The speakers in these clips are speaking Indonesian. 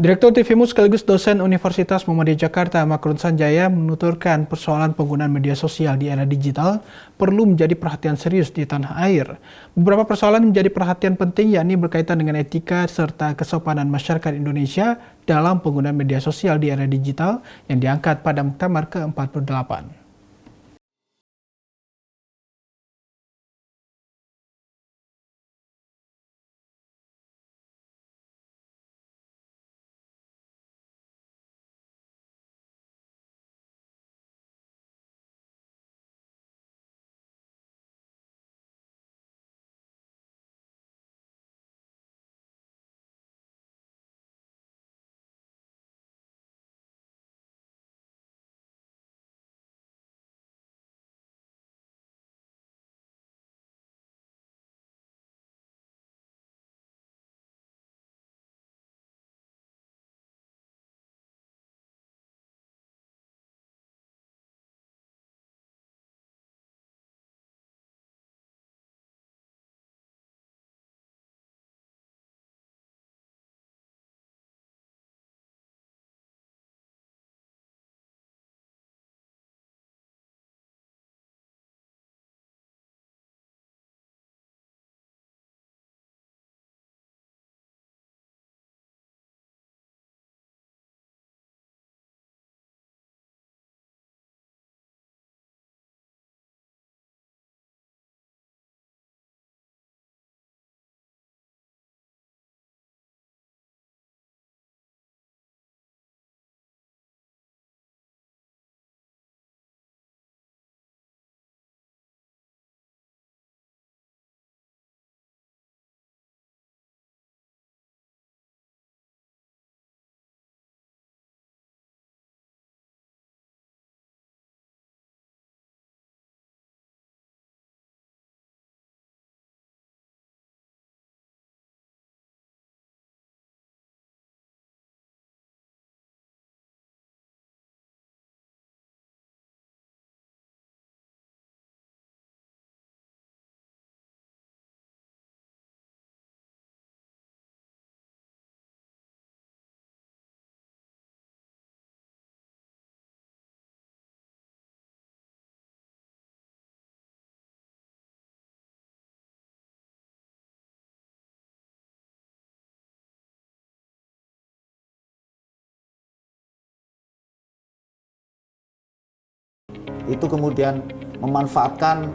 Direktur TVMU sekaligus dosen Universitas Muhammadiyah Jakarta, Makrun Sanjaya, menuturkan persoalan penggunaan media sosial di era digital perlu menjadi perhatian serius di tanah air. Beberapa persoalan menjadi perhatian penting, yakni berkaitan dengan etika serta kesopanan masyarakat Indonesia dalam penggunaan media sosial di era digital yang diangkat pada Muktamar ke-48. Itu kemudian memanfaatkan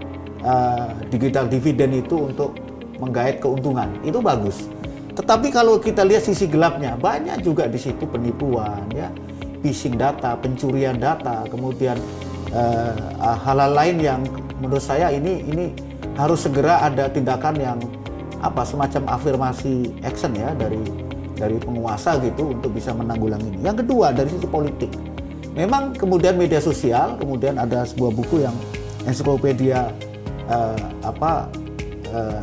digital dividend itu untuk menggait keuntungan, itu bagus. Tetapi kalau kita lihat sisi gelapnya, banyak juga di situ penipuan, ya, phishing data, pencurian data, kemudian hal-hal lain yang menurut saya ini harus segera ada tindakan yang semacam afirmasi action ya dari penguasa gitu untuk bisa menanggulangi ini. Yang kedua dari sisi politik. Memang kemudian media sosial, kemudian ada sebuah buku yang ensiklopedia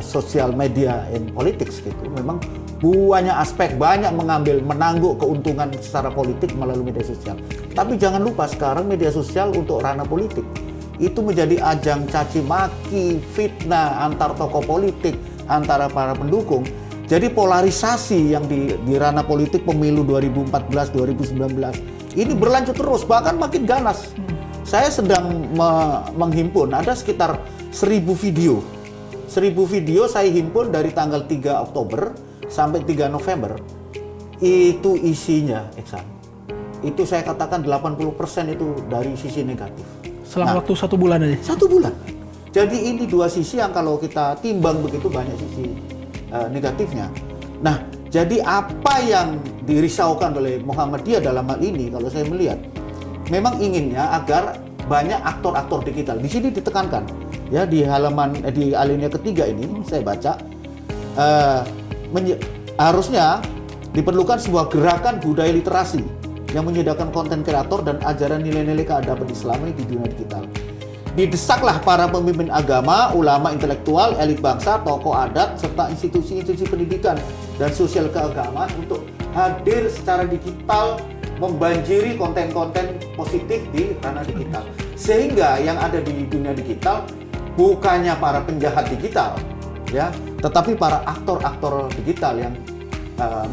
sosial media in politics gitu. Memang banyak aspek, banyak menangguk keuntungan secara politik melalui media sosial. Tapi jangan lupa sekarang media sosial untuk ranah politik itu menjadi ajang caci maki, fitnah antar tokoh politik, antara para pendukung. Jadi polarisasi yang di ranah politik pemilu 2014, 2019 ini berlanjut terus, bahkan makin ganas. Saya sedang menghimpun, ada sekitar 1000 video. 1000 video saya himpun dari tanggal 3 Oktober sampai 3 November. Itu isinya, Iksan. Itu saya katakan 80% itu dari sisi negatif. Selama waktu 1 bulan aja? 1 bulan. Jadi ini dua sisi yang kalau kita timbang begitu banyak sisi negatifnya. Nah, jadi apa yang dirisaukan oleh Muhammadiyah dalam hal ini, kalau saya melihat, memang inginnya agar banyak aktor-aktor digital. Di sini ditekankan, ya di alinea ketiga ini saya baca, harusnya diperlukan sebuah gerakan budaya literasi yang menyediakan konten kreator dan ajaran nilai-nilai keadaban Islami di dunia digital. Didesaklah para pemimpin agama, ulama intelektual, elit bangsa, tokoh adat, serta institusi-institusi pendidikan dan sosial keagamaan untuk hadir secara digital, membanjiri konten-konten positif di ranah digital. Sehingga yang ada di dunia digital bukannya para penjahat digital, ya, tetapi para aktor-aktor digital yang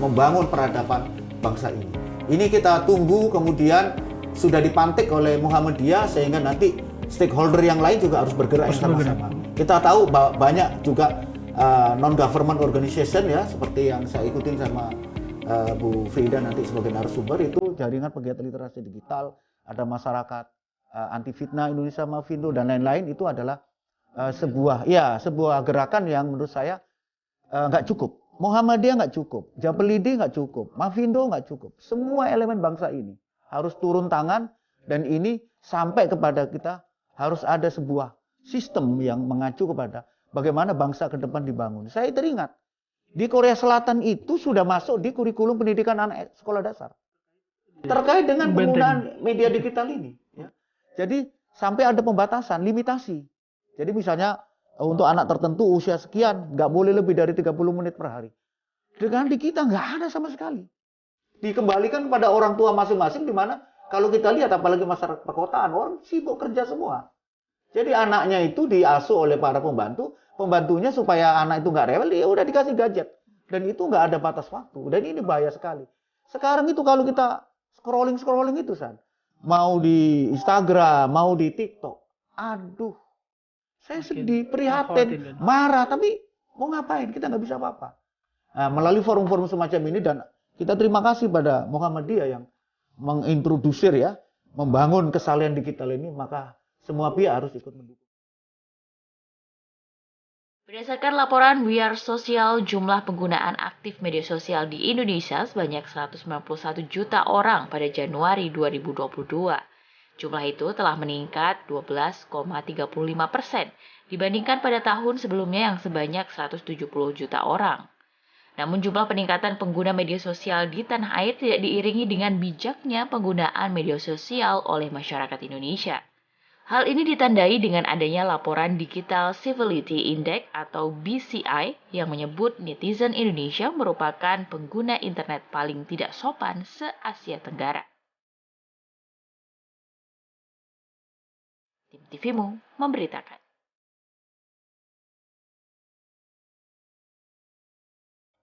membangun peradaban bangsa ini. Ini kita tunggu kemudian sudah dipantik oleh Muhammadiyah sehingga nanti stakeholder yang lain juga harus bergerak sama-sama. Kita tahu banyak juga non-government organization ya, seperti yang saya ikutin sama Bu Frida nanti sebagai narasumber, itu jaringan pegiat literasi digital, ada masyarakat anti fitnah Indonesia Mafindo dan lain-lain. Itu adalah sebuah gerakan yang menurut saya nggak cukup. Muhammadiyah nggak cukup, Japelidi nggak cukup, Mafindo nggak cukup. Semua elemen bangsa ini harus turun tangan, dan ini sampai kepada kita harus ada sebuah sistem yang mengacu kepada bagaimana bangsa ke depan dibangun. Saya teringat, di Korea Selatan itu sudah masuk di kurikulum pendidikan anak sekolah dasar. Terkait dengan penggunaan media digital ini. Ya. Jadi sampai ada pembatasan, limitasi. Jadi misalnya untuk anak tertentu usia sekian, nggak boleh lebih dari 30 menit per hari. Dengan di kita nggak ada sama sekali. Dikembalikan kepada orang tua masing-masing, di mana kalau kita lihat apalagi masyarakat perkotaan, orang sibuk kerja semua. Jadi anaknya itu diasuh oleh para pembantunya supaya anak itu nggak rewel, ya udah dikasih gadget. Dan itu nggak ada batas waktu. Dan ini bahaya sekali. Sekarang itu kalau kita scrolling itu, San, mau di Instagram, mau di TikTok, aduh, saya sedih, prihatin, marah, tapi mau ngapain? Kita nggak bisa apa-apa. Nah, melalui forum-forum semacam ini, dan kita terima kasih pada Muhammadiyah yang mengintrodusir ya, membangun kesalahan digital ini, maka semua pihak harus ikut mendukung. Berdasarkan laporan We Are Social, jumlah penggunaan aktif media sosial di Indonesia sebanyak 191 juta orang pada Januari 2022. Jumlah itu telah meningkat 12,35% dibandingkan pada tahun sebelumnya yang sebanyak 170 juta orang. Namun jumlah peningkatan pengguna media sosial di tanah air tidak diiringi dengan bijaknya penggunaan media sosial oleh masyarakat Indonesia. Hal ini ditandai dengan adanya laporan Digital Civility Index atau BCI yang menyebut netizen Indonesia merupakan pengguna internet paling tidak sopan se-Asia Tenggara. Tim TVMU memberitakan.